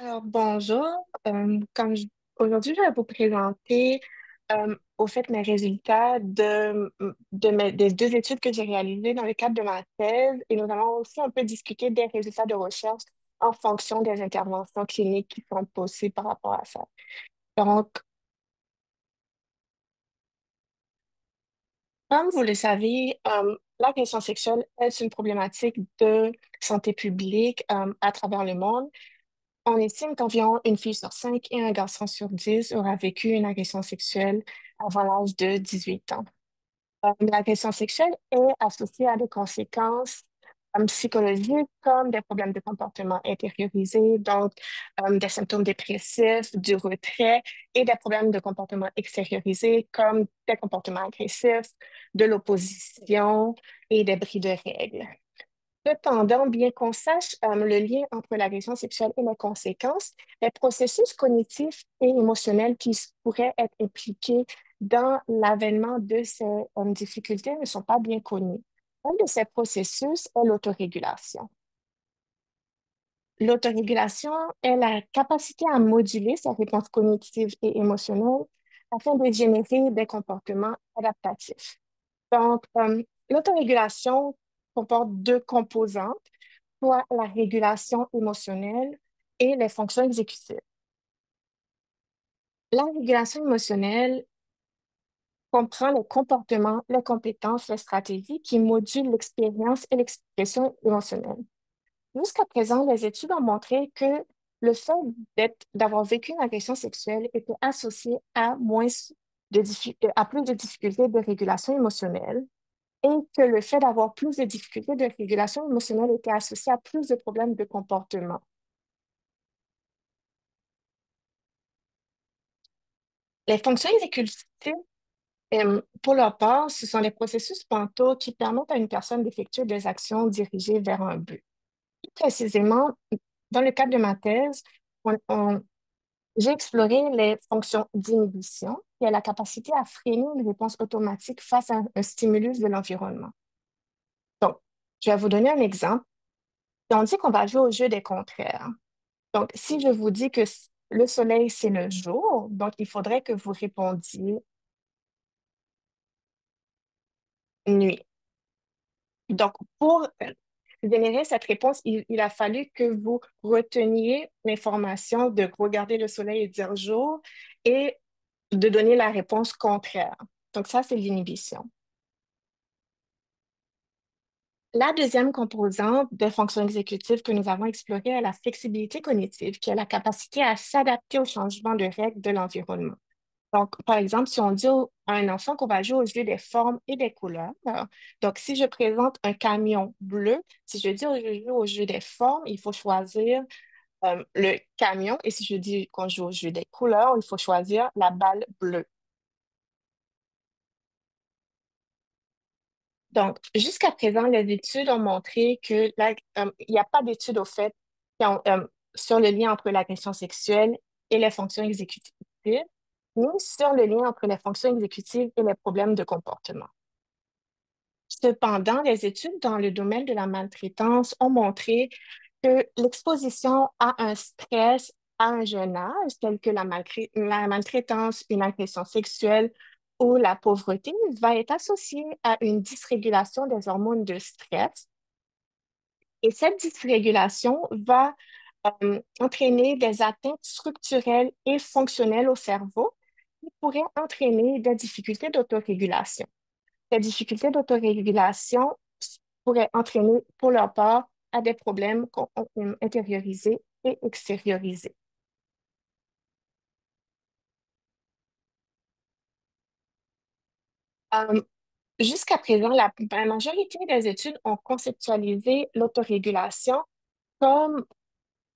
Alors, bonjour. Comme aujourd'hui, je vais vous présenter au fait mes résultats des deux études que j'ai réalisées dans le cadre de ma thèse et nous allons aussi un peu discuter des résultats de recherche en fonction des interventions cliniques qui sont possibles par rapport à ça. Donc, comme vous le savez, l'agression sexuelle est une problématique de santé publique à travers le monde. On estime qu'environ une fille sur 5 et un garçon sur 10 aura vécu une agression sexuelle avant l'âge de 18 ans. L'agression sexuelle est associée à des conséquences psychologiques comme des problèmes de comportement intériorisés, donc des symptômes dépressifs, du retrait et des problèmes de comportement extériorisés comme des comportements agressifs, de l'opposition et des bris de règles. Cependant, bien qu'on sache le lien entre l'agression sexuelle et les conséquences, les processus cognitifs et émotionnels pourraient être impliqués dans l'avènement de ces difficultés ne sont pas bien connus. Un de ces processus est l'autorégulation. L'autorégulation est la capacité à moduler sa réponse cognitive et émotionnelle afin de générer des comportements adaptatifs. Donc, l'autorégulation comporte deux composantes, soit la régulation émotionnelle et les fonctions exécutives. La régulation émotionnelle comprend les comportements, les compétences, les stratégies qui modulent l'expérience et l'expression émotionnelle. Jusqu'à présent, les études ont montré que le fait d'avoir vécu une agression sexuelle était associé à à plus de difficultés de régulation émotionnelle et que le fait d'avoir plus de difficultés de régulation émotionnelle était associé à plus de problèmes de comportement. Les fonctions exécutives, pour leur part, ce sont les processus mentaux qui permettent à une personne d'effectuer des actions dirigées vers un but. Plus précisément, dans le cadre de ma thèse, j'ai exploré les fonctions d'inhibition, qui est la capacité à freiner une réponse automatique face à un stimulus de l'environnement. Donc, je vais vous donner un exemple. Si on dit qu'on va jouer au jeu des contraires. Donc, si je vous dis que le soleil, c'est le jour, donc il faudrait que vous répondiez nuit. Donc, pour générer cette réponse, il a fallu que vous reteniez l'information de regarder le soleil et dire jour et de donner la réponse contraire. Donc, ça, c'est l'inhibition. La deuxième composante de fonction exécutive que nous avons explorée est la flexibilité cognitive, qui est la capacité à s'adapter aux changements de règles de l'environnement. Donc, par exemple, si on dit à un enfant qu'on va jouer au jeu des formes et des couleurs, donc si je présente un camion bleu, si je dis je joue au jeu des formes, il faut choisir le camion, et si je dis qu'on joue au jeu des couleurs, il faut choisir la balle bleue. Donc, jusqu'à présent, les études ont montré que il n'y a pas d'études au fait sur le lien entre l'agression sexuelle et les fonctions exécutives, ni sur le lien entre les fonctions exécutives et les problèmes de comportement. Cependant, les études dans le domaine de la maltraitance ont montré que l'exposition à un stress à un jeune âge, tel que la maltraitance, une agression sexuelle ou la pauvreté, va être associée à une dysrégulation des hormones de stress. Et cette dysrégulation va entraîner des atteintes structurelles et fonctionnelles au cerveau qui pourraient entraîner des difficultés d'autorégulation. Ces difficultés d'autorégulation pourraient entraîner, pour leur part, à des problèmes intériorisés et extériorisés. Euh, Jusqu'à présent, la majorité des études ont conceptualisé l'autorégulation comme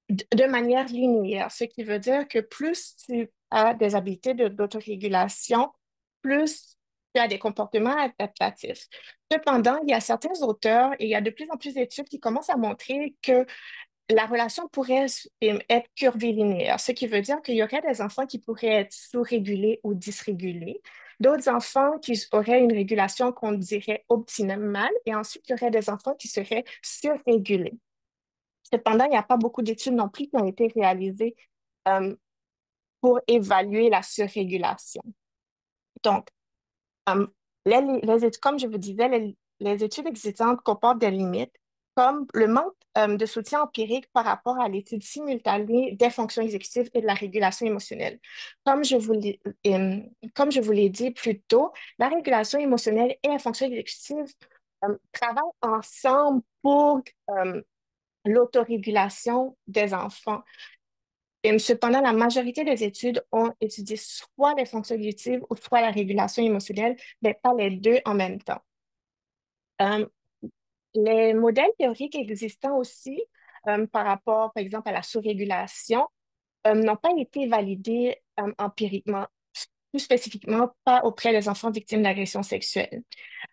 de manière linéaire, ce qui veut dire que plus tu as des habiletés d'autorégulation, plus tu as des comportements adaptatifs. Cependant, il y a certains auteurs et il y a de plus en plus d'études qui commencent à montrer que la relation pourrait être curvilinéaire, ce qui veut dire qu'il y aurait des enfants qui pourraient être sous-régulés ou dysrégulés, d'autres enfants qui auraient une régulation qu'on dirait optimale, et ensuite il y aurait des enfants qui seraient surrégulés. Cependant, il n'y a pas beaucoup d'études non plus qui ont été réalisées euh, pour évaluer la surrégulation. Donc, euh, comme je vous disais, les études existantes comportent des limites, comme le manque de soutien empirique par rapport à l'étude simultanée des fonctions exécutives et de la régulation émotionnelle. Comme je vous l'ai, euh, Comme je vous l'ai dit plus tôt, la régulation émotionnelle et la fonction exécutive travaillent ensemble pour l'autorégulation des enfants. Et cependant, la majorité des études ont étudié soit les fonctions exécutives ou soit la régulation émotionnelle, mais pas les deux en même temps. Euh, les modèles théoriques existants aussi, par rapport, par exemple, à la sous-régulation, n'ont pas été validés empiriquement, plus spécifiquement pas auprès des enfants victimes d'agressions sexuelles.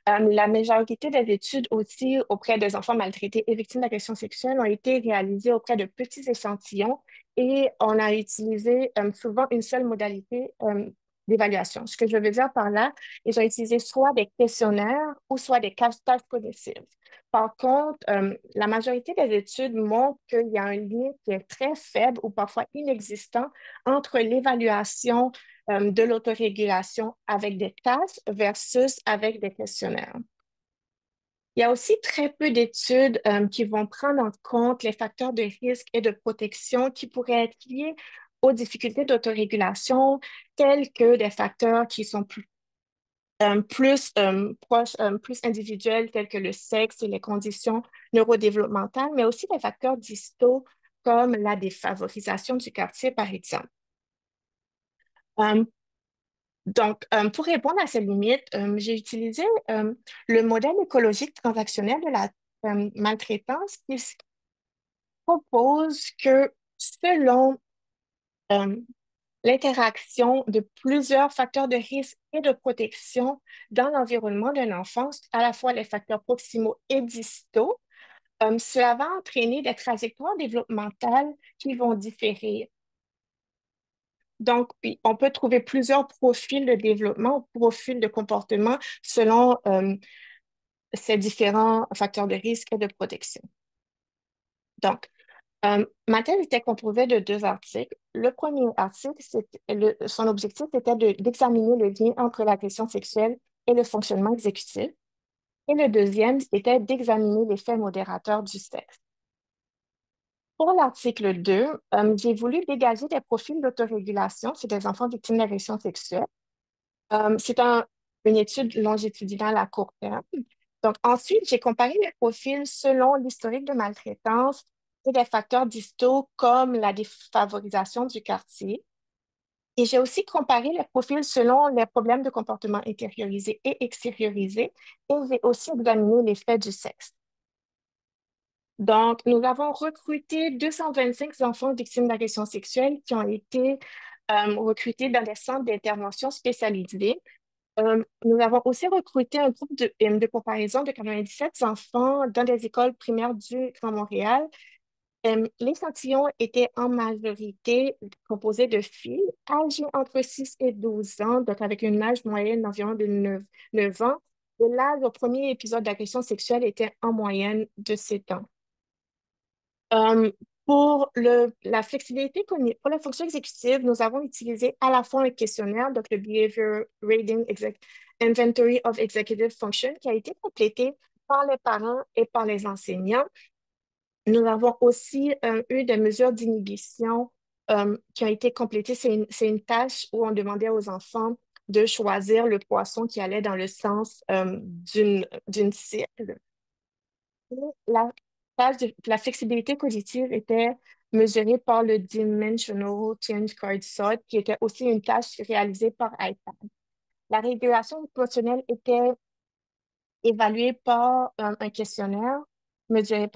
La majorité des études aussi auprès des enfants maltraités et victimes d'agressions sexuelles ont été réalisées auprès de petits échantillons et on a utilisé souvent une seule modalité d'évaluation. Ce que je veux dire par là, ils ont utilisé soit des questionnaires ou soit des tests cognitifs. Par contre, la majorité des études montrent qu'il y a un lien qui est très faible ou parfois inexistant entre l'évaluation de l'autorégulation avec des tests versus avec des questionnaires. Il y a aussi très peu d'études qui vont prendre en compte les facteurs de risque et de protection qui pourraient être liés aux difficultés d'autorégulation, tels que des facteurs qui sont plus proches, plus individuels, tels que le sexe et les conditions neurodéveloppementales, mais aussi des facteurs distaux comme la défavorisation du quartier, par exemple. Euh, pour répondre à ces limites, j'ai utilisé le modèle écologique transactionnel de la maltraitance qui propose que selon euh, l'interaction de plusieurs facteurs de risque et de protection dans l'environnement d'un enfant, à la fois les facteurs proximaux et distaux, cela va entraîner des trajectoires développementales qui vont différer. Donc, oui, on peut trouver plusieurs profils de développement ou profils de comportement selon ces différents facteurs de risque et de protection. Donc, ma thèse était composée de deux articles. Le premier article, son objectif était d'examiner le lien entre l'agression sexuelle et le fonctionnement exécutif. Et le deuxième était d'examiner l'effet modérateur du sexe. Pour l'article 2, j'ai voulu dégager des profils d'autorégulation chez des enfants victimes d'agressions sexuelles. Une étude longitudinale à court terme. Donc, ensuite, j'ai comparé les profils selon l'historique de maltraitance et des facteurs distaux comme la défavorisation du quartier. Et j'ai aussi comparé les profils selon les problèmes de comportement intériorisés et extériorisés. Et j'ai aussi examiné l'effet du sexe. Donc, nous avons recruté 225 enfants victimes d'agressions sexuelles qui ont été recrutés dans des centres d'intervention spécialisés. Nous avons aussi recruté un groupe de comparaison de 97 enfants dans des écoles primaires du Grand Montréal. L'échantillon était en majorité composé de filles âgées entre 6 et 12 ans, donc avec une âge moyenne d'environ de 9 ans. Et l'âge au premier épisode d'agression sexuelle était en moyenne de 7 ans. Euh, pour la fonction exécutive, nous avons utilisé à la fois un questionnaire, donc le Behavior Rating Inventory of Executive Function, qui a été complété par les parents et par les enseignants. Nous avons aussi eu des mesures d'inhibition qui ont été complétées. C'est une tâche où on demandait aux enfants de choisir le poisson qui allait dans le sens d'une cible. La la flexibilité cognitive était mesurée par le Dimensional Change Card SOT, qui était aussi une tâche réalisée par iPad. La régulation émotionnelle était évaluée par un questionnaire mesuré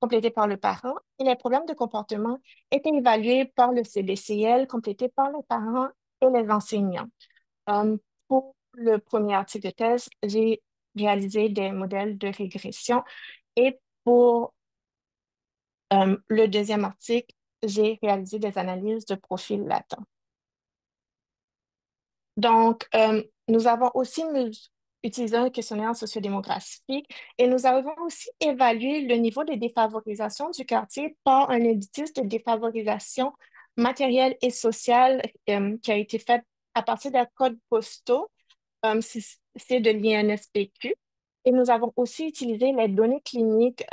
complété par le parent et les problèmes de comportement étaient évalués par le CBCL complété par les parents et les enseignants. Euh, pour le premier article de thèse, j'ai réalisé des modèles de régression et pour le deuxième article, j'ai réalisé des analyses de profils latents. Donc, nous avons aussi utilisé un questionnaire sociodémographique et nous avons aussi évalué le niveau de défavorisation du quartier par un indice de défavorisation matérielle et sociale qui a été fait à partir d'un code postaux, c'est de l'INSPQ. Et nous avons aussi utilisé les données cliniques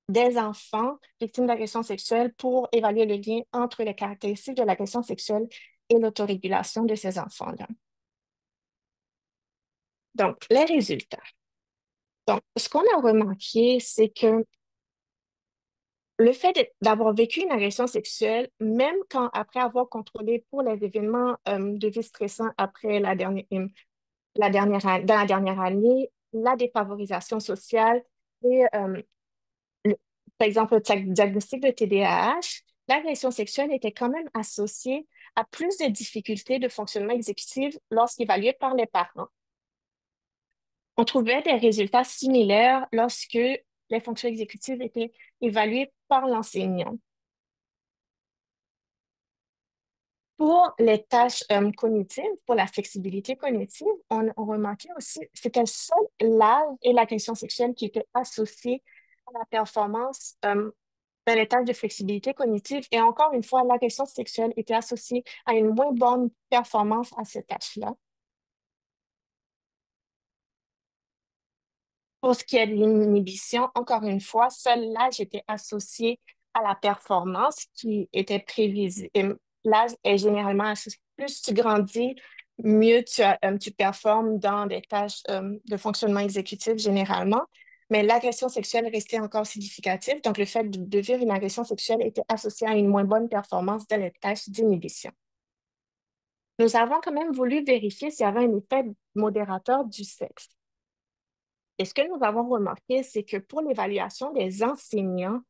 des enfants victimes d'agressions sexuelles pour évaluer le lien entre les caractéristiques de l'agression sexuelle et l'autorégulation de ces enfants-là. Donc, les résultats. Donc, ce qu'on a remarqué, c'est que le fait d'avoir vécu une agression sexuelle, même quand après avoir contrôlé pour les événements de vie stressants après dans la dernière année, la défavorisation sociale et, le- par exemple, le diagnostic de TDAH, l'agression sexuelle était quand même associée à plus de difficultés de fonctionnement exécutif lorsqu'évaluée par les parents. On trouvait des résultats similaires lorsque les fonctions exécutives étaient évaluées par l'enseignant. Pour les tâches cognitives, pour la flexibilité cognitive, on remarquait aussi, c'était seul l'âge et l'agression sexuelle qui étaient associés à la performance dans les tâches de flexibilité cognitive. Et encore une fois, l'agression sexuelle était associée à une moins bonne performance à ces tâches-là. Pour ce qui est de l'inhibition, encore une fois, seul l'âge était associé à la performance qui était prévisible. L'âge est généralement associé. Plus tu grandis, mieux tu performes dans des tâches de fonctionnement exécutif généralement. Mais l'agression sexuelle restait encore significative. Donc, le fait de vivre une agression sexuelle était associé à une moins bonne performance dans les tâches d'inhibition. Nous avons quand même voulu vérifier s'il y avait un effet modérateur du sexe. Et ce que nous avons remarqué, c'est que pour l'évaluation des enseignants,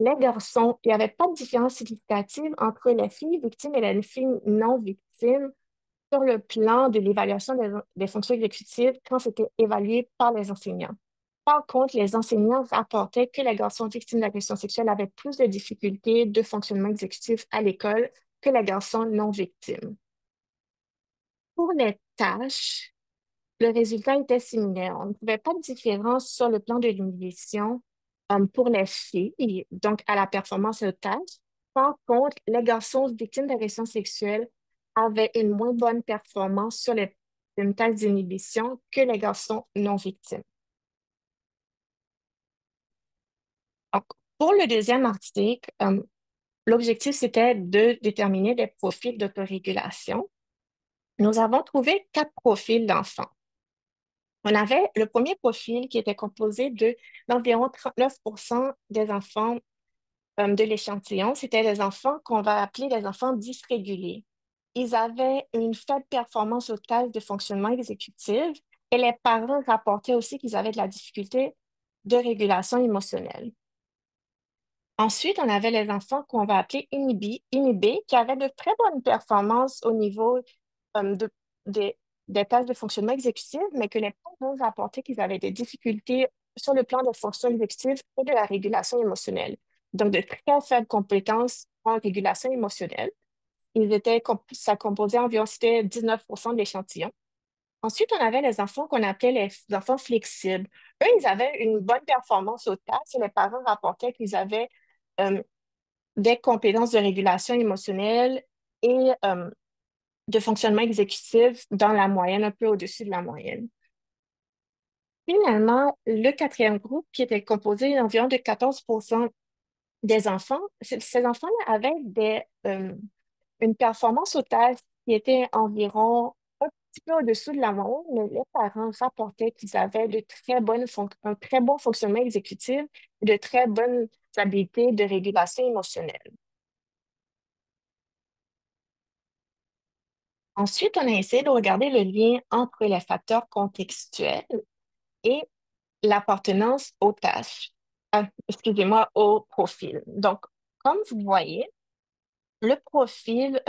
les garçons, il n'y avait pas de différence significative entre les filles victimes et les filles non victimes sur le plan de l'évaluation des fonctions exécutives quand c'était évalué par les enseignants. Par contre, les enseignants rapportaient que les garçons victimes d'agression sexuelle avaient plus de difficultés de fonctionnement exécutif à l'école que les garçons non victimes. Pour les tâches, le résultat était similaire. On ne trouvait pas de différence sur le plan de l'inhibition pour les filles, donc à la performance aux tâches. Par contre, les garçons victimes d'agressions sexuelles avaient une moins bonne performance sur les tâches d'inhibition que les garçons non victimes. Donc, pour le deuxième article, l'objectif, c'était de déterminer des profils d'autorégulation. Nous avons trouvé 4 profils d'enfants. On avait le premier profil qui était composé d'environ 39% des enfants de l'échantillon. C'était des enfants qu'on va appeler des enfants dysrégulés. Ils avaient une faible performance aux tâches de fonctionnement exécutif et les parents rapportaient aussi qu'ils avaient de la difficulté de régulation émotionnelle. Ensuite, on avait les enfants qu'on va appeler inhibés, qui avaient de très bonnes performances au niveau euh, de- des, des tâches de fonctionnement exécutif, mais que les parents rapportaient qu'ils avaient des difficultés sur le plan de fonction exécutive et de la régulation émotionnelle. Donc, de très faibles compétences en régulation émotionnelle. Ça composait environ, c'était 19% de l'échantillon. Ensuite, on avait les enfants qu'on appelait les enfants flexibles. Eux, ils avaient une bonne performance aux tâches et les parents rapportaient qu'ils avaient euh, des compétences de régulation émotionnelle et de fonctionnement exécutif dans la moyenne, un peu au-dessus de la moyenne. Finalement, le quatrième groupe, qui était composé d'environ de 14% des enfants, ces enfants-là avaient une performance au test qui était environ un petit peu au-dessous de la moyenne, mais les parents rapportaient qu'ils avaient un très bon fonctionnement exécutif et de très bonnes habiletés de régulation émotionnelle. Ensuite, on a essayé de regarder le lien entre les facteurs contextuels et l'appartenance aux tâches. Excusez-moi, au profil. Donc, comme vous voyez, le profil,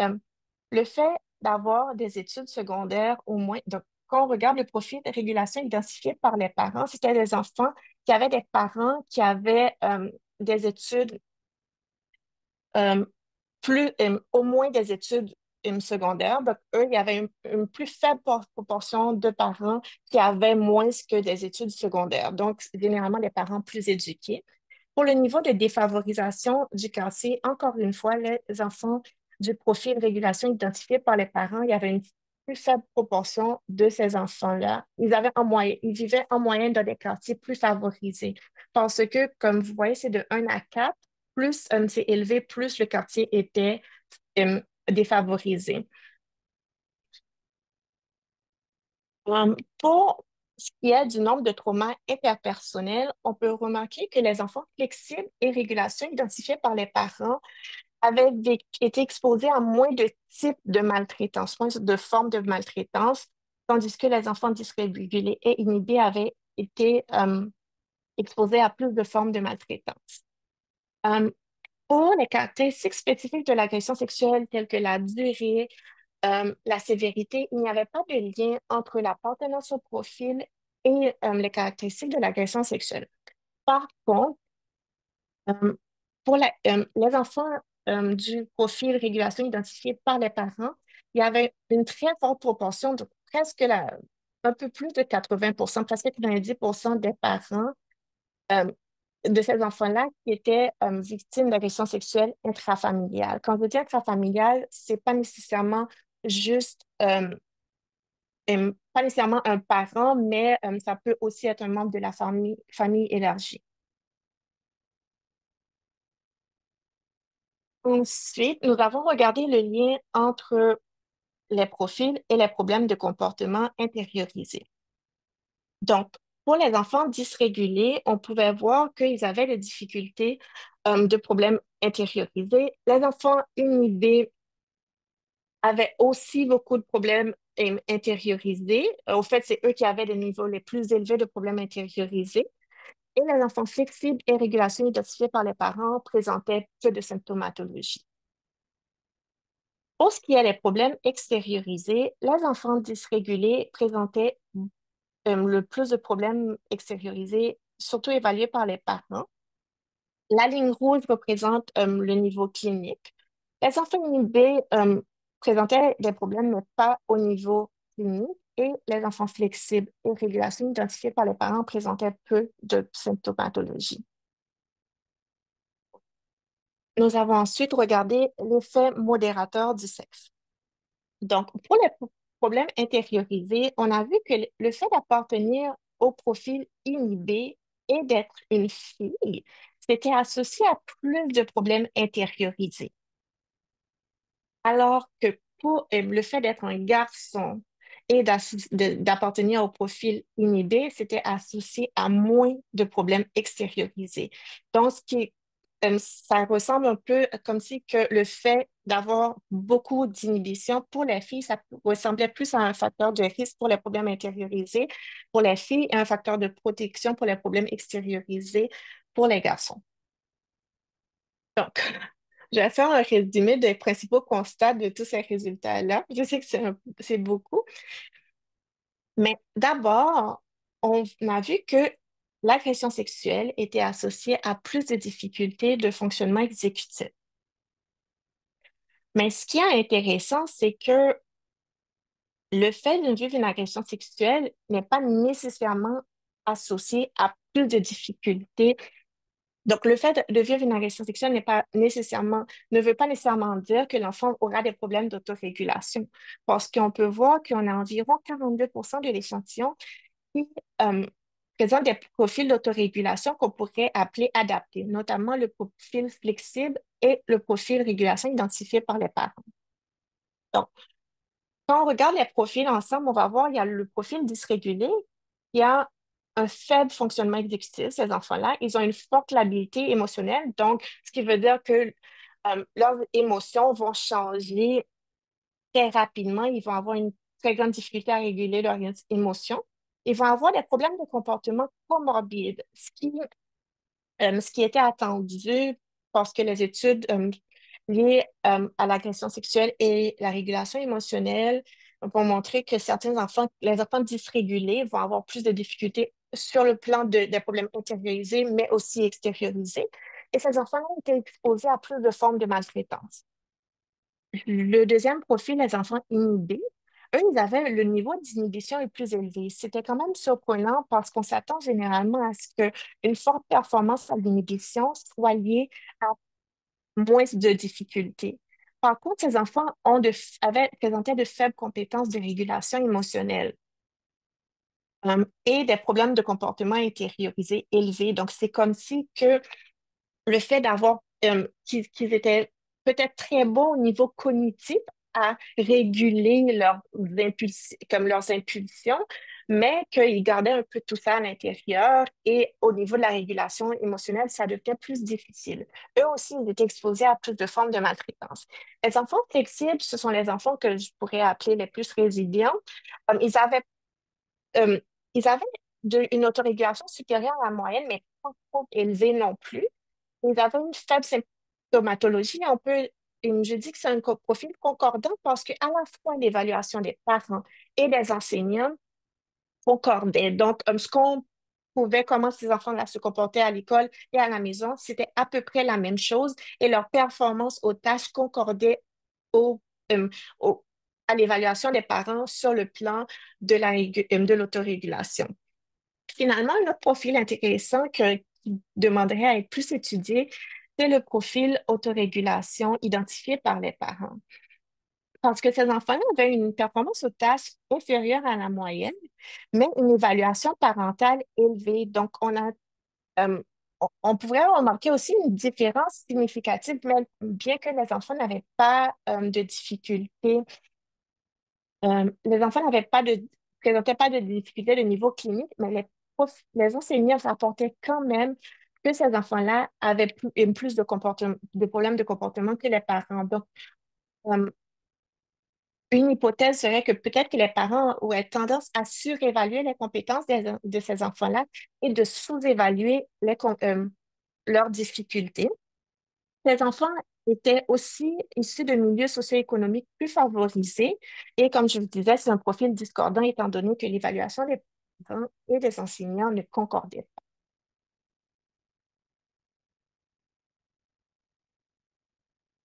le fait d'avoir des études secondaires au moins, donc quand on regarde le profil de régulation identifié par les parents, c'était des enfants qui avaient des parents qui avaient des études, euh, au moins des études secondaires. Donc, eux, il y avait une plus faible proportion de parents qui avaient moins que des études secondaires. Donc, généralement, des parents plus éduqués. Pour le niveau de défavorisation du quartier, encore une fois, les enfants du profil régulation identifié par les parents, il y avait une plus faible proportion de ces enfants-là. Ils vivaient en moyenne dans des quartiers plus favorisés parce que, comme vous voyez, c'est de 1 à 4, plus c'est élevé, plus le quartier était euh, défavorisé. Pour ce qui est du nombre de traumas interpersonnels, on peut remarquer que les enfants flexibles et régulation identifiés par les parents avaient été exposés à moins de types de maltraitance, moins de formes de maltraitance, tandis que les enfants dysrégulés et inhibés avaient été exposés à plus de formes de maltraitance. Euh, pour les caractéristiques spécifiques de l'agression sexuelle, telles que la durée, la sévérité, il n'y avait pas de lien entre l'appartenance au profil et les caractéristiques de l'agression sexuelle. Par contre, euh, pour les enfants du profil régulation identifié par les parents, il y avait une très forte proportion, de un peu plus de 80%, presque 90% des parents euh, de ces enfants-là qui étaient victimes d'agressions sexuelles intrafamiliales. Quand je dis intrafamiliales, c'est pas nécessairement juste pas nécessairement un parent, mais ça peut aussi être un membre de la famille élargie. Ensuite, nous avons regardé le lien entre les profils et les problèmes de comportement intériorisés. Donc, pour les enfants dysrégulés, on pouvait voir qu'ils avaient des difficultés de problèmes intériorisés. Les enfants inhibés avaient aussi beaucoup de problèmes intériorisés. Au fait, c'est eux qui avaient les niveaux les plus élevés de problèmes intériorisés. Et les enfants flexibles et régulation identifiés par les parents présentaient peu de symptomatologie. Pour ce qui est des problèmes extériorisés, les enfants dysrégulés présentaient le plus de problèmes extériorisés, surtout évalués par les parents. La ligne rouge représente le niveau clinique. Les enfants inhibés présentaient des problèmes, mais pas au niveau clinique. Et les enfants flexibles et régulation identifiés par les parents présentaient peu de symptomatologie. Nous avons ensuite regardé l'effet modérateur du sexe. Donc, pour les problèmes intériorisés, on a vu que le fait d'appartenir au profil inhibé et d'être une fille, c'était associé à plus de problèmes intériorisés. Alors que pour le fait d'être un garçon et d'appartenir au profil inhibé, c'était associé à moins de problèmes extériorisés. Donc, ça ressemble un peu comme si que le fait d'avoir beaucoup d'inhibition pour les filles, ça ressemblait plus à un facteur de risque pour les problèmes intériorisés pour les filles et un facteur de protection pour les problèmes extériorisés pour les garçons. Donc, je vais faire un résumé des principaux constats de tous ces résultats-là. Je sais que c'est beaucoup, mais d'abord, on a vu que l'agression sexuelle était associée à plus de difficultés de fonctionnement exécutif. Mais ce qui est intéressant, c'est que le fait de vivre une agression sexuelle n'est pas nécessairement associé à plus de difficultés. Donc, le fait de vivre une agression sexuelle ne veut pas nécessairement dire que l'enfant aura des problèmes d'autorégulation, parce qu'on peut voir qu'on a environ 42% de l'échantillon qui euh, présentent des profils d'autorégulation qu'on pourrait appeler adaptés, notamment le profil flexible et le profil régulation identifié par les parents. Donc, quand on regarde les profils ensemble, on va voir, il y a le profil dysrégulé, il y a un faible fonctionnement exécutif, ces enfants-là. Ils ont une forte labilité émotionnelle, donc ce qui veut dire que leurs émotions vont changer très rapidement. Ils vont avoir une très grande difficulté à réguler leurs émotions. Ils vont avoir des problèmes de comportement comorbides, ce qui était attendu parce que les études liées à l'agression sexuelle et la régulation émotionnelle vont montrer que les enfants dysrégulés vont avoir plus de difficultés sur le plan des problèmes intériorisés, mais aussi extériorisés. Et ces enfants ont été exposés à plus de formes de maltraitance. Le deuxième profil, les enfants inhibés, eux, ils avaient le niveau d'inhibition est plus élevé. C'était quand même surprenant parce qu'on s'attend généralement à ce qu'une forte performance à l'inhibition soit liée à moins de difficultés. Par contre, ces enfants avaient présenté de faibles compétences de régulation émotionnelle et des problèmes de comportement intériorisé élevés. Donc, c'est comme si que le fait d'avoir qu'ils étaient peut-être très bons au niveau cognitif à réguler comme leurs impulsions, mais qu'ils gardaient un peu tout ça à l'intérieur et au niveau de la régulation émotionnelle, ça devenait plus difficile. Eux aussi, ils étaient exposés à plus de formes de maltraitance. Les enfants flexibles, ce sont les enfants que je pourrais appeler les plus résilients. Euh, ils avaient, euh, ils avaient une autorégulation supérieure à la moyenne, mais pas trop élevée non plus. Ils avaient une faible symptomatologie. Je dis que c'est un profil concordant parce qu'à la fois l'évaluation des parents et des enseignants concordaient. Donc, ce qu'on pouvait, comment ces enfants-là se comportaient à l'école et à la maison, c'était à peu près la même chose et leur performance aux tâches concordait au, euh, au- à l'évaluation des parents sur le plan de l'autorégulation. Finalement, un autre profil intéressant qui demanderait à être plus étudié, c'est le profil autorégulation identifié par les parents. Parce que ces enfants-là avaient une performance aux tâches inférieure à la moyenne, mais une évaluation parentale élevée. Donc, euh, on pourrait remarquer aussi une différence significative, mais bien que les enfants n'avaient pas de difficultés les enfants présentaient pas de difficultés de niveau clinique, mais les enseignants rapportaient quand même que ces enfants-là avaient plus de problèmes de comportement que les parents. Donc, euh, une hypothèse serait que peut-être que les parents auraient tendance à surévaluer les compétences de ces enfants-là et de sous-évaluer leurs difficultés. Ces enfants étaient aussi issus de milieux socio-économiques plus favorisés. Et comme je vous disais, c'est un profil discordant étant donné que l'évaluation des parents et des enseignants ne concordait pas.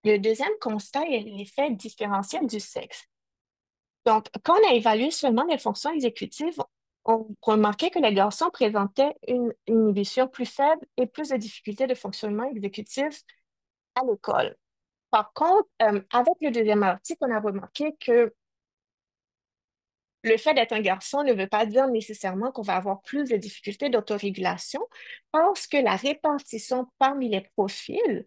Le deuxième constat est l'effet différentiel du sexe. Donc, quand on a évalué seulement les fonctions exécutives, on remarquait que les garçons présentaient une inhibition plus faible et plus de difficultés de fonctionnement exécutif à l'école. Par contre, avec le deuxième article, on a remarqué que le fait d'être un garçon ne veut pas dire nécessairement qu'on va avoir plus de difficultés d'autorégulation parce que la répartition parmi les profils,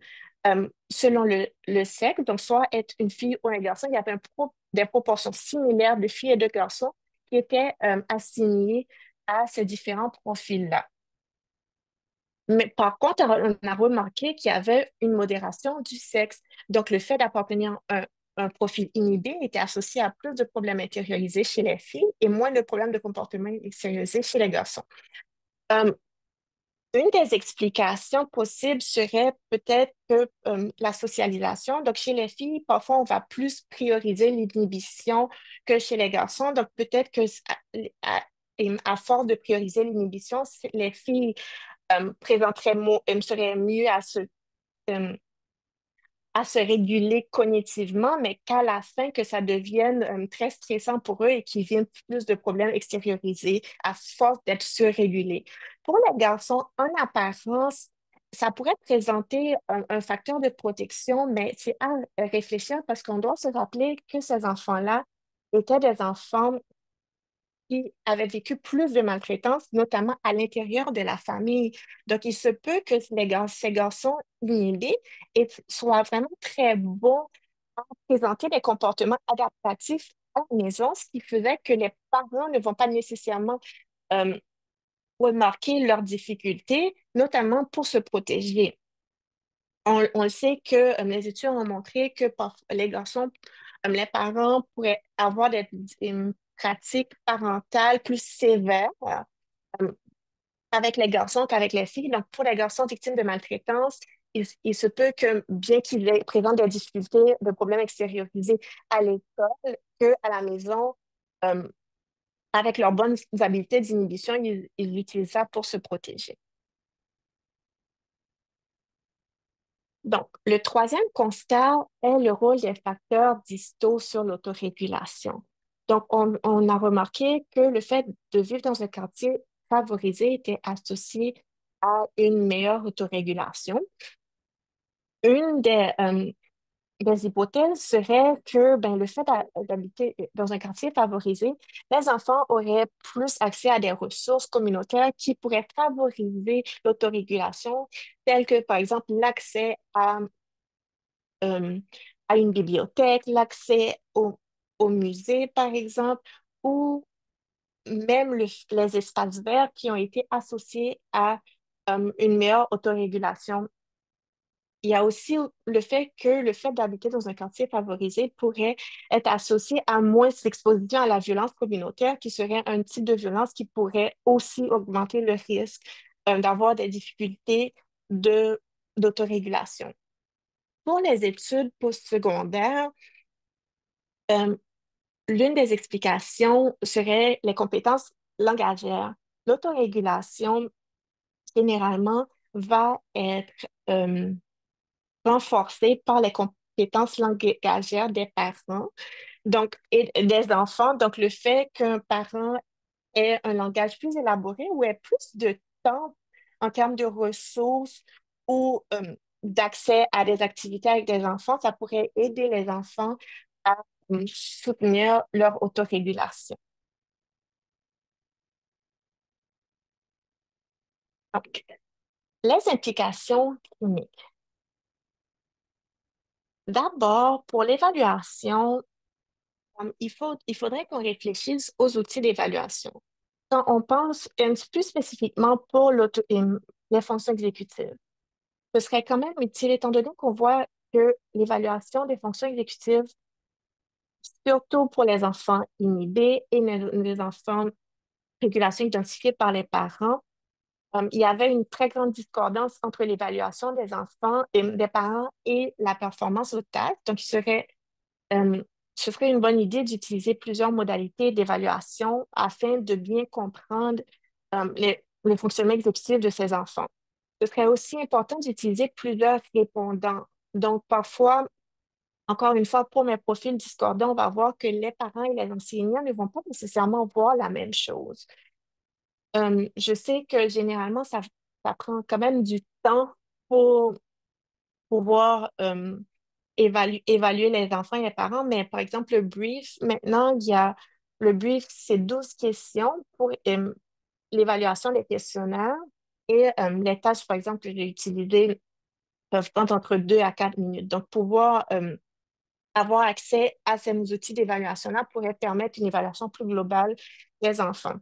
selon le sexe, donc soit être une fille ou un garçon, il y avait des proportions similaires de filles et de garçons qui étaient assignées à ces différents profils-là. Mais par contre, on a remarqué qu'il y avait une modération du sexe. Donc, le fait d'appartenir à un profil inhibé était associé à plus de problèmes intériorisés chez les filles et moins de problèmes de comportement extériorisés chez les garçons. Euh, une des explications possibles serait peut-être que la socialisation, donc chez les filles, parfois on va plus prioriser l'inhibition que chez les garçons. Donc peut-être que à force de prioriser l'inhibition, les filles seraient mieux euh, à se réguler cognitivement, mais qu'à la fin, que ça devienne très stressant pour eux et qu'ils viennent plus de problèmes extériorisés à force d'être surrégulés. Pour les garçons, en apparence, ça pourrait présenter un facteur de protection, mais c'est à réfléchir parce qu'on doit se rappeler que ces enfants-là étaient des enfants qui avaient vécu plus de maltraitance, notamment à l'intérieur de la famille. Donc, il se peut que ces garçons inhibés soient vraiment très bons à présenter des comportements adaptatifs à la maison, ce qui faisait que les parents ne vont pas nécessairement euh, remarquer leurs difficultés, notamment pour se protéger. On le sait que les études ont montré que les garçons, les parents pourraient avoir des pratiques parentales plus sévères euh, avec les garçons qu'avec les filles. Donc, pour les garçons victimes de maltraitance, il se peut que, bien présentent des difficultés, de problèmes extériorisés à l'école, qu'à la maison, euh, avec leurs bonnes habiletés d'inhibition, ils utilisent ça pour se protéger. Donc, le troisième constat est le rôle des facteurs distaux sur l'autorégulation. Donc, on a remarqué que le fait de vivre dans un quartier favorisé était associé à une meilleure autorégulation. Une des hypothèses serait que ben, le fait d'habiter dans un quartier favorisé, les enfants auraient plus accès à des ressources communautaires qui pourraient favoriser l'autorégulation, telles que, par exemple, l'accès euh, à une bibliothèque, l'accès au musée, par exemple, ou même les espaces verts qui ont été associés à une meilleure autorégulation. Il y a aussi le fait d'habiter dans un quartier favorisé pourrait être associé à moins d'exposition à la violence communautaire, qui serait un type de violence qui pourrait aussi augmenter le risque d'avoir des difficultés de, d'autorégulation. Pour les études postsecondaires, euh, l'une des explications serait les compétences langagières. L'autorégulation, généralement, va être renforcée par les compétences langagières des parents, donc, et des enfants. Donc, le fait qu'un parent ait un langage plus élaboré ou ait plus de temps en termes de ressources ou d'accès à des activités avec des enfants, ça pourrait aider les enfants à soutenir leur autorégulation. Donc, les implications cliniques. D'abord, pour l'évaluation, il faudrait qu'on réfléchisse aux outils d'évaluation. Quand on pense plus spécifiquement pour les fonctions exécutives, ce serait quand même utile, étant donné qu'on voit que l'évaluation des fonctions exécutives, surtout pour les enfants inhibés et les enfants régulation identifiés par les parents, il y avait une très grande discordance entre l'évaluation des enfants et des parents et la performance au test. Donc, euh, ce serait une bonne idée d'utiliser plusieurs modalités d'évaluation afin de bien comprendre les fonctionnements exécutifs de ces enfants. Ce serait aussi important d'utiliser plusieurs répondants. Donc, parfois, encore une fois, pour mes profils discordants, on va voir que les parents et les enseignants ne vont pas nécessairement voir la même chose. Je sais que généralement, ça prend quand même du temps pour pouvoir évaluer les enfants et les parents, mais par exemple, le brief, maintenant, le brief, c'est 12 questions pour l'évaluation des questionnaires et les tâches, par exemple, que j'ai utilisées peuvent prendre entre 2 à 4 minutes. Donc, pouvoir avoir accès à ces outils d'évaluation-là pourrait permettre une évaluation plus globale des enfants.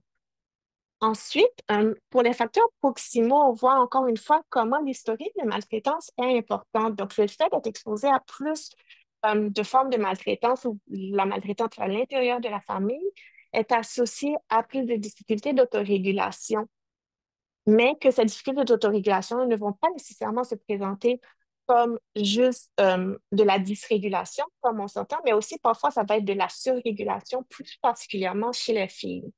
Ensuite, pour les facteurs proximaux, on voit encore une fois comment l'historique de maltraitance est important. Donc, le fait d'être exposé à plus de formes de maltraitance ou la maltraitance à l'intérieur de la famille est associé à plus de difficultés d'autorégulation, mais que ces difficultés d'autorégulation ne vont pas nécessairement se présenter comme juste de la dysrégulation, comme on s'entend, mais aussi parfois ça va être de la surrégulation, plus particulièrement chez les filles.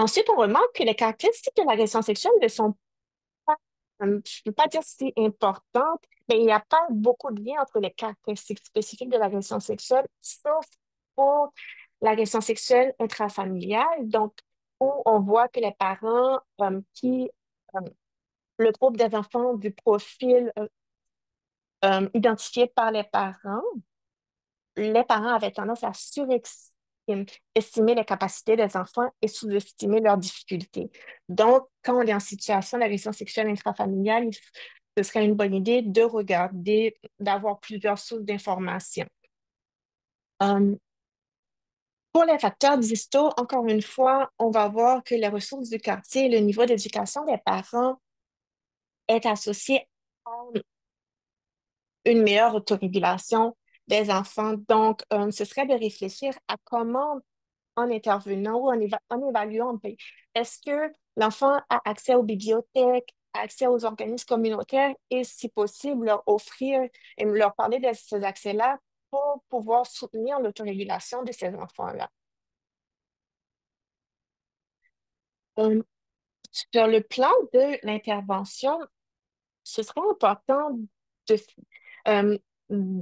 Ensuite, on remarque que les caractéristiques de l'agression sexuelle ne sont pas, je ne peux pas dire si importantes, mais il n'y a pas beaucoup de lien entre les caractéristiques spécifiques de l'agression sexuelle, sauf pour l'agression sexuelle intrafamiliale, donc où on voit que les parents euh, le groupe des enfants du profil identifié par les parents avaient tendance à surestimer les capacités des enfants et sous-estimer leurs difficultés. Donc, quand on est en situation d'agression sexuelle intrafamiliale, ce serait une bonne idée de regarder, d'avoir plusieurs sources d'informations. Euh, pour les facteurs distaux, encore une fois, on va voir que les ressources du quartier et le niveau d'éducation des parents est associé à une meilleure autorégulation des enfants. Donc, ce serait de réfléchir à comment, en intervenant ou en évaluant, ben, est-ce que l'enfant a accès aux bibliothèques, accès aux organismes communautaires et, si possible, leur offrir et leur parler de ces accès-là pour pouvoir soutenir l'autorégulation de ces enfants-là. Euh, sur le plan de l'intervention, ce serait important de, euh,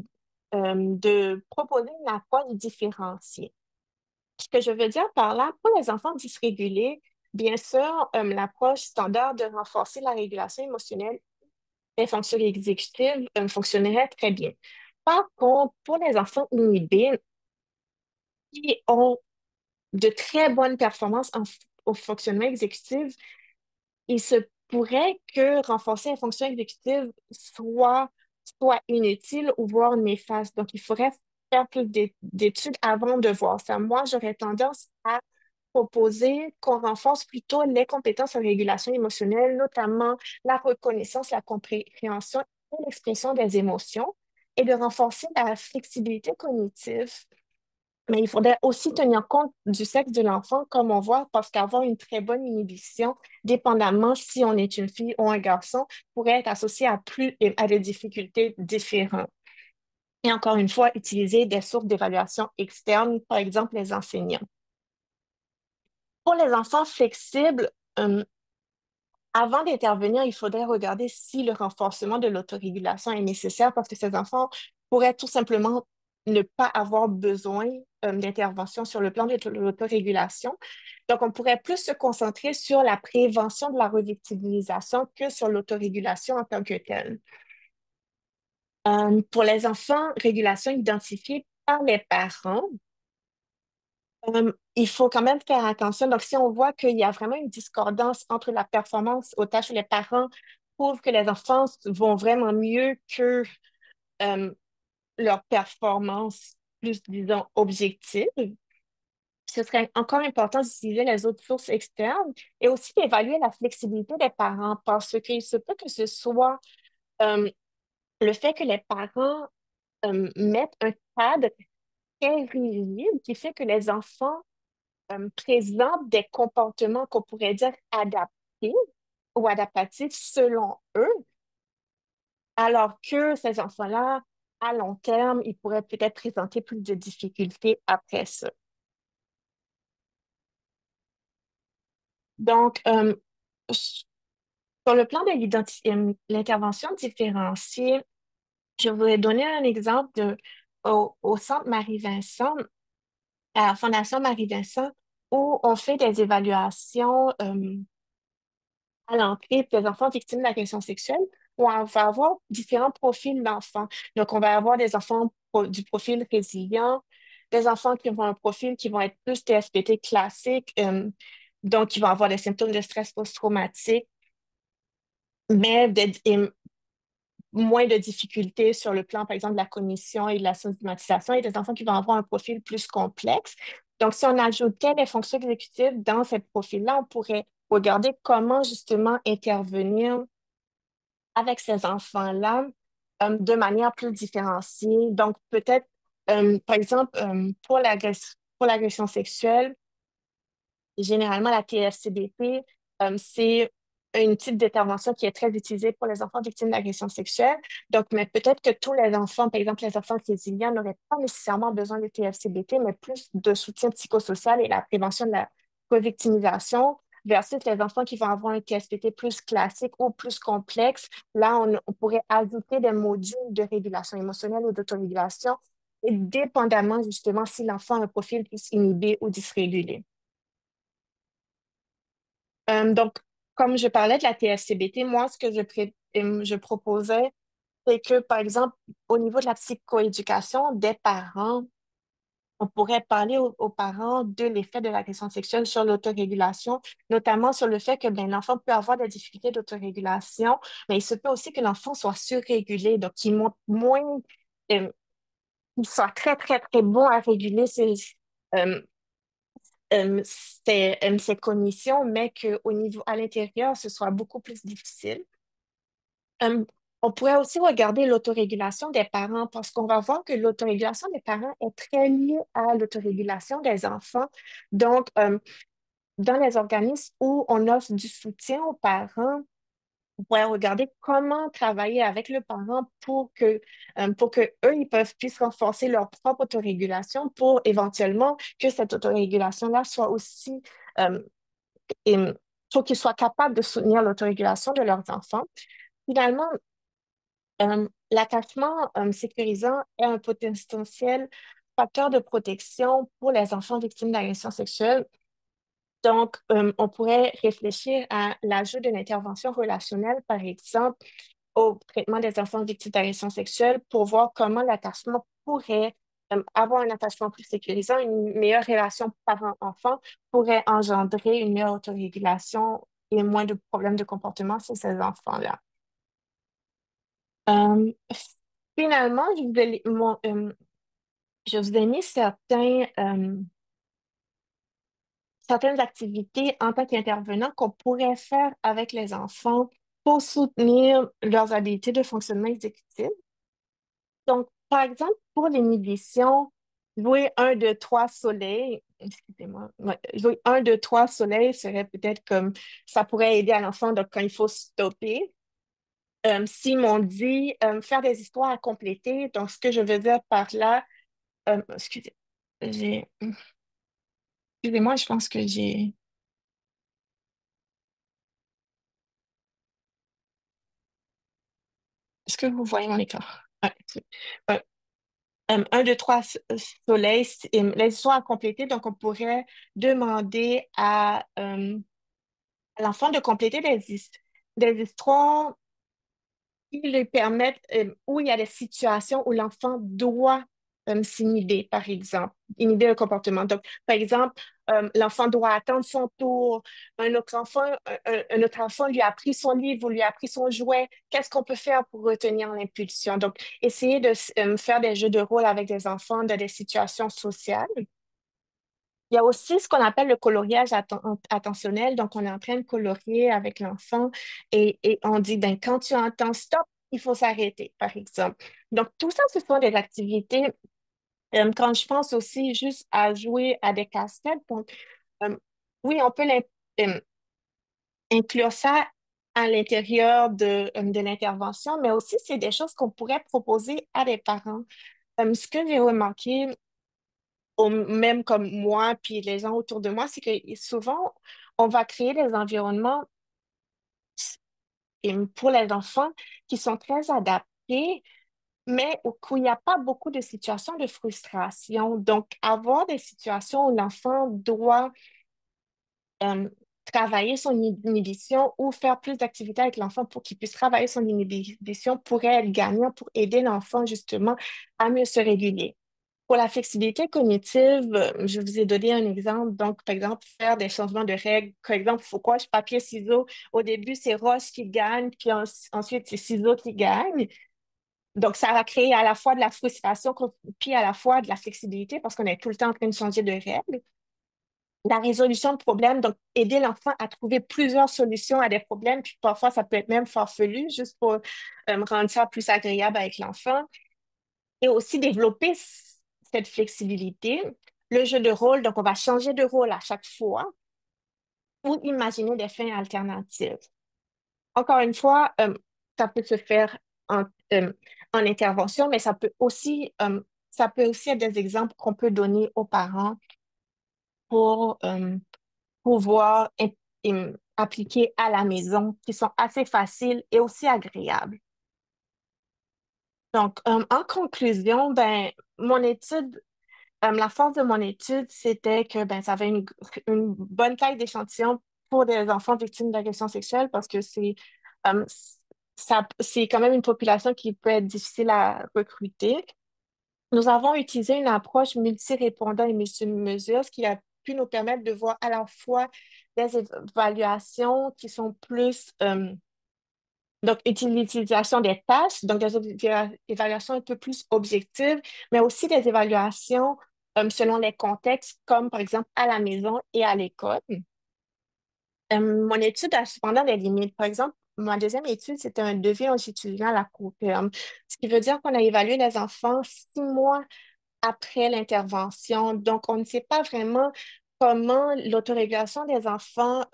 de proposer une approche différenciée. Ce que je veux dire par là, pour les enfants dysrégulés, bien sûr, l'approche standard de renforcer la régulation émotionnelle et fonctions exécutives fonctionnerait très bien. Par contre, pour les enfants inhibés qui ont de très bonnes performances au fonctionnement exécutif, il se pourrait que renforcer les fonctions exécutives soit inutile ou voire néfaste. Donc, il faudrait faire plus d'études avant de voir ça. Moi, j'aurais tendance à proposer qu'on renforce plutôt les compétences en régulation émotionnelle, notamment la reconnaissance, la compréhension et l'expression des émotions, et de renforcer la flexibilité cognitive. Mais il faudrait aussi tenir compte du sexe de l'enfant, comme on voit, parce qu'avoir une très bonne inhibition, dépendamment si on est une fille ou un garçon, pourrait être associé à des difficultés différentes. Et encore une fois, utiliser des sources d'évaluation externes, par exemple les enseignants. Pour les enfants flexibles, euh, avant d'intervenir, il faudrait regarder si le renforcement de l'autorégulation est nécessaire parce que ces enfants pourraient tout simplement ne pas avoir besoin d'intervention sur le plan de l'autorégulation. Donc, on pourrait plus se concentrer sur la prévention de la revictimisation que sur l'autorégulation en tant que telle. Pour les enfants, régulation identifiée par les parents, il faut quand même faire attention. Donc, si on voit qu'il y a vraiment une discordance entre la performance aux tâches où les parents trouvent que les enfants vont vraiment mieux que euh, leur performance plus, disons, objective, ce serait encore important d'utiliser les autres sources externes et aussi d'évaluer la flexibilité des parents parce qu'il se peut que ce soit euh, le fait que les parents mettent un cadre très rigide qui fait que les enfants présentent des comportements qu'on pourrait dire adaptés ou adaptatifs selon eux, alors que ces enfants-là, à long terme, ils pourraient peut-être présenter plus de difficultés après ça. Donc, sur le plan de l'intervention différenciée, je voudrais donner un exemple au Centre Marie-Vincent, à la Fondation Marie-Vincent, où on fait des évaluations à l'entrée pour les enfants victimes d'agression sexuelle, où on va avoir différents profils d'enfants. Donc, on va avoir des enfants du profil résilient, des enfants qui vont un profil qui vont être plus TSPT classique, donc qui vont avoir des symptômes de stress post-traumatique, mais moins de difficultés sur le plan, par exemple, de la cognition et de la systématisation, et des enfants qui vont avoir un profil plus complexe. Donc, si on ajoutait les fonctions exécutives dans ces profils-là, on pourrait regarder comment justement intervenir avec ces enfants-là de manière plus différenciée. Donc, peut-être, par exemple, pour l'agression sexuelle, généralement, la TFCBT, c'est un type d'intervention qui est très utilisé pour les enfants victimes d'agression sexuelle. Donc, mais peut-être que tous les enfants, par exemple, les enfants résilients, n'auraient pas nécessairement besoin de TFCBT, mais plus de soutien psychosocial et la prévention de la revictimisation versus les enfants qui vont avoir un TSPT plus classique ou plus complexe. Là, on pourrait ajouter des modules de régulation émotionnelle ou d'autorégulation, et dépendamment justement si l'enfant a un profil plus inhibé ou dysrégulé. Donc, comme je parlais de la TFCBT, moi, ce que je proposais, c'est que, par exemple, au niveau de la psychoéducation des parents, on pourrait parler aux parents de l'effet de l'agression sexuelle sur l'autorégulation, notamment sur le fait que ben, l'enfant peut avoir des difficultés d'autorégulation, mais il se peut aussi que l'enfant soit surrégulé, donc il monte moins, euh, il soit très, très, très bon à réguler euh, ses cognitions, mais qu'au niveau à l'intérieur, ce soit beaucoup plus difficile. Euh, on pourrait aussi regarder l'autorégulation des parents parce qu'on va voir que l'autorégulation des parents est très liée à l'autorégulation des enfants. Donc, dans les organismes où on offre du soutien aux parents, on pourrait regarder comment travailler avec le parent pour que eux, puissent renforcer leur propre autorégulation pour éventuellement que cette autorégulation-là soit aussi, euh, et, pour qu'ils soient capables de soutenir l'autorégulation de leurs enfants. Finalement, L'attachement sécurisant est un potentiel facteur de protection pour les enfants victimes d'agressions sexuelles. Donc, on pourrait réfléchir à l'ajout d'une intervention relationnelle, par exemple, au traitement des enfants victimes d'agressions sexuelles pour voir comment l'attachement pourrait avoir un attachement plus sécurisant, une meilleure relation parent-enfant pourrait engendrer une meilleure autorégulation et moins de problèmes de comportement chez ces enfants-là. Euh, Finalement, je vous ai mis certaines activités en tant qu'intervenant qu'on pourrait faire avec les enfants pour soutenir leurs habiletés de fonctionnement exécutif. Donc, par exemple, pour l'inhibition, jouer un, deux, trois soleils, excusez-moi, ouais, jouer un, deux, trois soleils serait peut-être comme ça pourrait aider à l'enfant donc quand il faut stopper. Si m'on dit faire des histoires à compléter, donc ce que je veux dire par là, excusez, j'ai, excusez-moi, je pense que est-ce que vous voyez mon écran? Ouais, ouais. Un, deux, trois soleils, les histoires à compléter, donc on pourrait demander à l'enfant de compléter des histoires qui lui permettent, où il y a des situations où l'enfant doit s'inhiber, par exemple, inhiber le comportement. Donc, par exemple, l'enfant doit attendre son tour, un autre enfant lui a pris son livre ou lui a pris son jouet. Qu'est-ce qu'on peut faire pour retenir l'impulsion? Donc, essayer de faire des jeux de rôle avec des enfants dans des situations sociales. Il y a aussi ce qu'on appelle le coloriage attentionnel. Donc, on est en train de colorier avec l'enfant et on dit, ben, quand tu entends stop, il faut s'arrêter, par exemple. Donc, tout ça, ce sont des activités. Quand je pense aussi juste à jouer à des casse-têtes, donc, euh, oui, on peut inclure ça à l'intérieur de l'intervention, mais aussi, c'est des choses qu'on pourrait proposer à des parents. Ce que j'ai remarqué, même comme moi, puis les gens autour de moi, c'est que souvent, on va créer des environnements pour les enfants qui sont très adaptés, mais où il n'y a pas beaucoup de situations de frustration. Donc, avoir des situations où l'enfant doit euh, travailler son inhibition ou faire plus d'activités avec l'enfant pour qu'il puisse travailler son inhibition pourrait être gagnant pour aider l'enfant justement à mieux se réguler. Pour la flexibilité cognitive, je vous ai donné un exemple. Donc, par exemple, faire des changements de règles. Par exemple, fauquage, papier, ciseaux. Au début, c'est roche qui gagne, puis ensuite, c'est ciseaux qui gagnent. Donc, ça va créer à la fois de la frustration, puis à la fois de la flexibilité parce qu'on est tout le temps en train de changer de règles. La résolution de problèmes, donc aider l'enfant à trouver plusieurs solutions à des problèmes, puis parfois, ça peut être même farfelu, juste pour rendre ça plus agréable avec l'enfant et aussi développer cette flexibilité. Le jeu de rôle, donc on va changer de rôle à chaque fois ou imaginer des fins alternatives. Encore une fois, ça peut se faire en, euh, en intervention, mais ça peut aussi être des exemples qu'on peut donner aux parents pour pouvoir appliquer à la maison, qui sont assez faciles et aussi agréables. Donc, en conclusion, ben, la force de mon étude, c'était que ben, ça avait une bonne taille d'échantillon pour des enfants victimes d'agressions sexuelles parce que euh, c'est quand même une population qui peut être difficile à recruter. Nous avons utilisé une approche multi-répondant et multi-mesure, ce qui a pu nous permettre de voir à la fois des évaluations qui sont plus donc, l'utilisation des tâches, donc des évaluations un peu plus objectives, mais aussi des évaluations selon les contextes, comme par exemple à la maison et à l'école. Mon étude a cependant des limites. Par exemple, ma deuxième étude, c'était un devis longitudinal à court terme, ce qui veut dire qu'on a évalué les enfants 6 mois après l'intervention. Donc, on ne sait pas vraiment comment l'autorégulation des enfants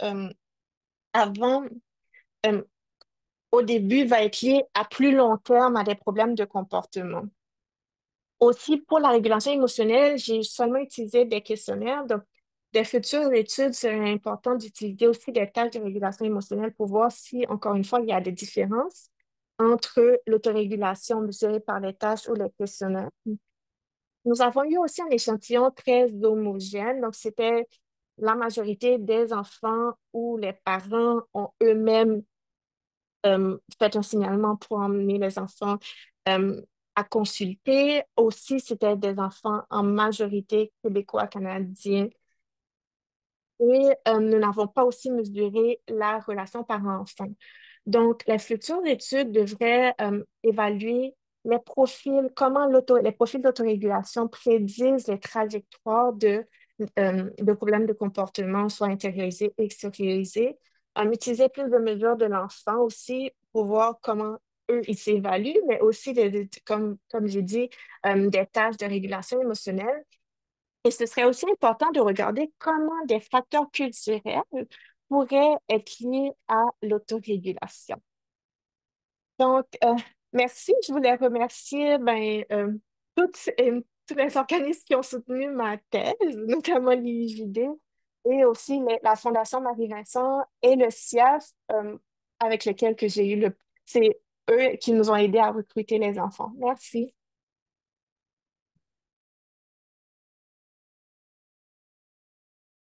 avant euh, au début va être lié à plus long terme à des problèmes de comportement. Aussi, pour la régulation émotionnelle, j'ai seulement utilisé des questionnaires. Donc, des futures études, c'est important d'utiliser aussi des tâches de régulation émotionnelle pour voir si, encore une fois, il y a des différences. entre l'autorégulation mesurée par les tâches ou les questionnaires. Nous avons eu aussi un échantillon très homogène, donc c'était la majorité des enfants où les parents ont eux-mêmes fait un signalement pour emmener les enfants euh, à consulter. Aussi, c'était des enfants en majorité québécois-canadiens et nous n'avons pas aussi mesuré la relation parent-enfant. Donc, les futures études devraient évaluer les profils, les profils d'autorégulation prédisent les trajectoires de problèmes de comportement, soit intériorisés ou extériorisés. Utiliser plus de mesures de l'enfant aussi pour voir comment eux, ils s'évaluent, mais aussi, comme j'ai dit, des tâches de régulation émotionnelle. Et ce serait aussi important de regarder comment des facteurs culturels pourraient être liés à l'autorégulation. Donc, merci. Je voulais remercier tous les organismes qui ont soutenu ma thèse, notamment l'IJD et aussi la Fondation Marie-Vincent et le CIAF avec lesquels que j'ai eu c'est eux qui nous ont aidés à recruter les enfants. Merci.